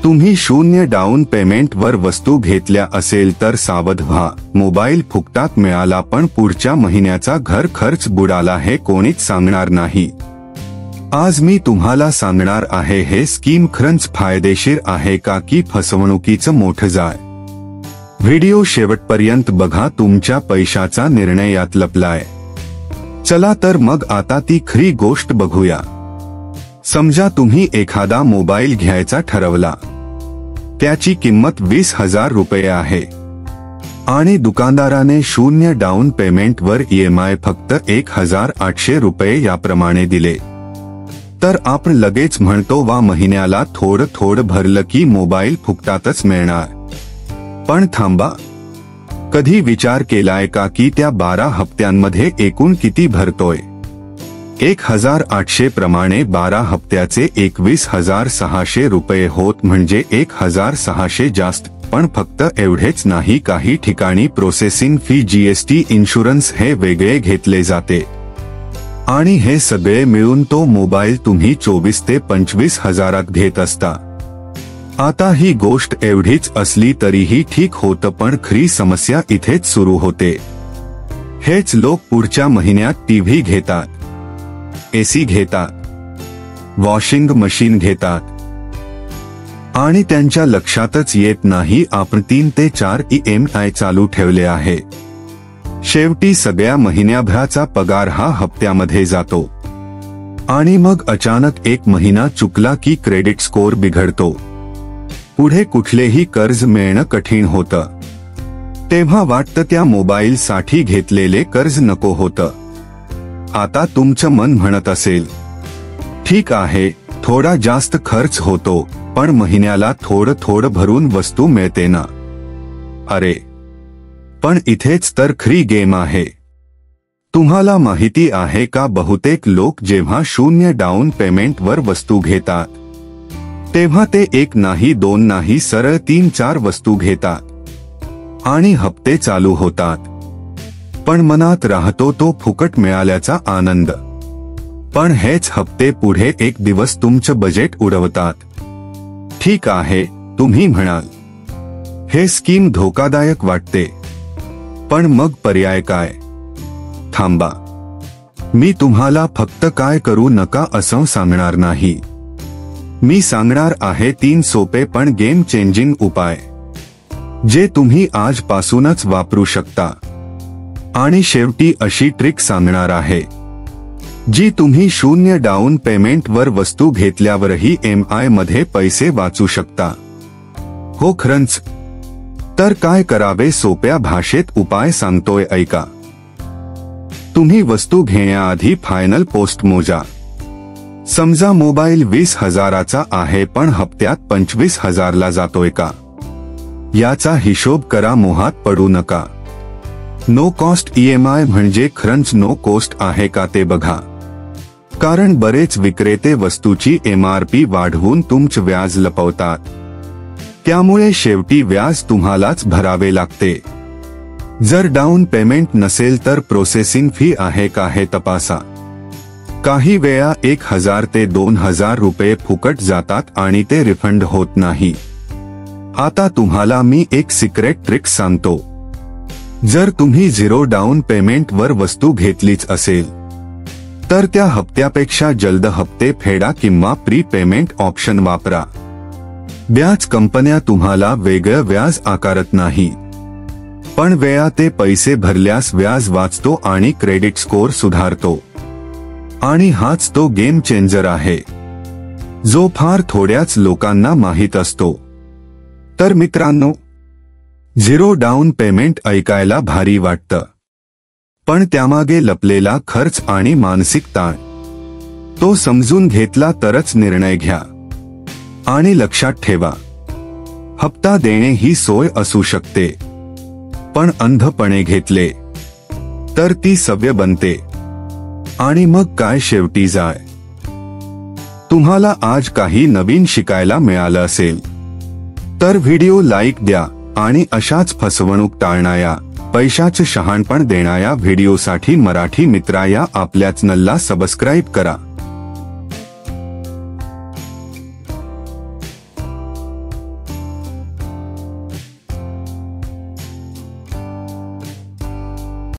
तुम्ही 0 down payment वर वस्तू घेतल्या असेल तर सावध व्हा. मोबाईल फुकटात मिळाला पण पुढच्या महिन्याचा घर खर्च बुडाला हे कोणीच सांगणार नाही. आज मी तुम्हाला सांगणार आहे हे स्कीम खरंच फायदेशीर आहे का की फसवणुकीचं मोठं जाळ. व्हिडिओ शेवटपर्यंत बघा, तुमच्या पैशाचा निर्णय यात लपलाय. चला तर मग आता ती खरी गोष्ट बघूया. समजा तुम्ही एखादा मोबाईल घ्यायचा ठरवला. त्याची किंमत 20,000 रुपये आहे आणि दुकानदाराने 0 डाऊन पेमेंटवर EMI फक्त 1,800 रुपये याप्रमाणे दिले. तर आपण लगेच म्हणतो वा, महिन्याला थोडं थोडं भरलं की मोबाईल फुकटातच मिळणार. पण थांबा, कधी विचार केलाय का की त्या 12 हप्त्यांमध्ये एकूण किती भरतोय? 1,800 प्रमाणे 12 हप्त्याचे 21,600 रुपये होत, म्हणजे 1,600 जास्त. पण फक्त एवढेच नाही, काही ठिकाणी प्रोसेसिंग फी, GST, इन्शुरन्स हे वेगळे घेतले जाते. आणि हे सगळे मिळून तो मोबाईल तुम्ही 24 ते 25 हजारात घेत असता. आता ही गोष्ट एवढीच असली तरीही ठीक होतं, पण खरी समस्या इथेच सुरू होते. हेच लोक पुढच्या महिन्यात TV घेतात, AC घेतात, वॉशिंग मशीन घेतात आणि त्यांच्या लक्षातच येत नाही आपण 3 ते 4 EMI चालू ठेवले आहे. शेवटी सगळ्या महिन्याभराचा पगार हा हप्त्यामध्ये जातो आणि मग अचानक एक महिना चुकला की क्रेडिट स्कोर बिघडतो. पुढे कुठलेही कर्ज मिळणं कठीण होतं. तेव्हा वाटतं त्या मोबाईलसाठी घेतलेले कर्ज नको होतं. आता तुमचं मन म्हणत असेल, ठीक आहे, थोडा जास्त खर्च होतो पण महिन्याला थोडं थोडं भरून वस्तू मिळते ना. अरे पण इथेच तर खरी गेम आहे. तुम्हाला माहिती आहे का, बहुतेक लोक जेव्हा 0 डाऊन पेमेंटवर वस्तू घेतात तेव्हा ते 1 नाही 2 नाही, सरळ 3-4 वस्तू घेतात आणि हप्ते चालू होतात. पण मनात राहतो तो फुकट मिळाल्याचा आनंद. पण हेच हप्ते पुढे एक दिवस तुमचं बजेट उडवतात. ठीक आहे, तुम्ही म्हणाल हे स्कीम धोकादायक वाटते, पण मग पर्याय काय? थांबा, मी तुम्हाला फक्त काय करू नका असं सांगणार नाही. मी सांगणार आहे 3 सोपे पण गेम चेंजिंग उपाय, जे तुम्ही आजपासूनच वापरू शकता. आणि शेवटी अशी ट्रिक सांगणार आहे जी तुम्ही 0 डाऊन पेमेंटवर वस्तू घेतल्यावरही EMI मध्ये पैसे वाचू शकता. हो खरंच? तर काय करावे, सोप्या भाषेत उपाय सांगतोय, ऐका. तुम्ही वस्तू घेण्याआधी फायनल पोस्ट मोजा. समजा मोबाईल 20,000चा आहे पण हप्त्यात 25,000ला जातोय का, याचा हिशोब करा. मोहात पडू नका. नो कॉस्ट EMI म्हणजे खरंच नो कॉस्ट आहे का ते बघा. कारण बरेच विक्रेते वस्तूची MRP वाढवून तुमचं व्याज लपवतात. त्यामुळे शेवटी व्याज तुम्हालाच भरावे लागते. जर डाऊन पेमेंट नसेल तर प्रोसेसिंग फी आहे का हे तपासा. काही वेळा 1,000 ते 2,000 रुपये फुकट जातात आणि ते रिफंड होत नाही. आता तुम्हाला मी एक सिक्रेट ट्रिक सांगतो. जर तुम्ही 0 डाऊन पेमेंटवर वस्तू घेतलीच असेल तर त्या हप्त्यापेक्षा जलद हप्ते फेडा किंवा प्री पेमेंट ऑप्शन वापरा. बऱ्याच कंपन्या तुम्हाला वेगळं व्याज आकारत नाही, पण वेळा ते पैसे भरल्यास व्याज वाचतो आणि क्रेडिट स्कोर सुधारतो. आणि हाच तो गेम चेंजर आहे जो फार थोड्याच लोकांना माहीत असतो. तर मित्रांनो, 0 डाऊन पेमेंट ऐकायला भारी वाटतं, पण त्यामागे लपलेला खर्च आणि मानसिक ताण तो समजून घेतला तरच निर्णय घ्या. आणि लक्षात ठेवा, हप्ता देणे ही सोय असू शकते, पण अंधपणे घेतले तर ती सवय बनते आणि मग काय शेवटी जाय. तुम्हाला आज काही नवीन शिकायला मिळालं असेल तर व्हिडिओ लाईक द्या आणि अशाच फसवणूक टाळणाऱ्या, पैशाचं शहाणपण देणाऱ्या व्हिडिओसाठी मराठी मित्रा या आपल्या चॅनलला सबस्क्राईब करा.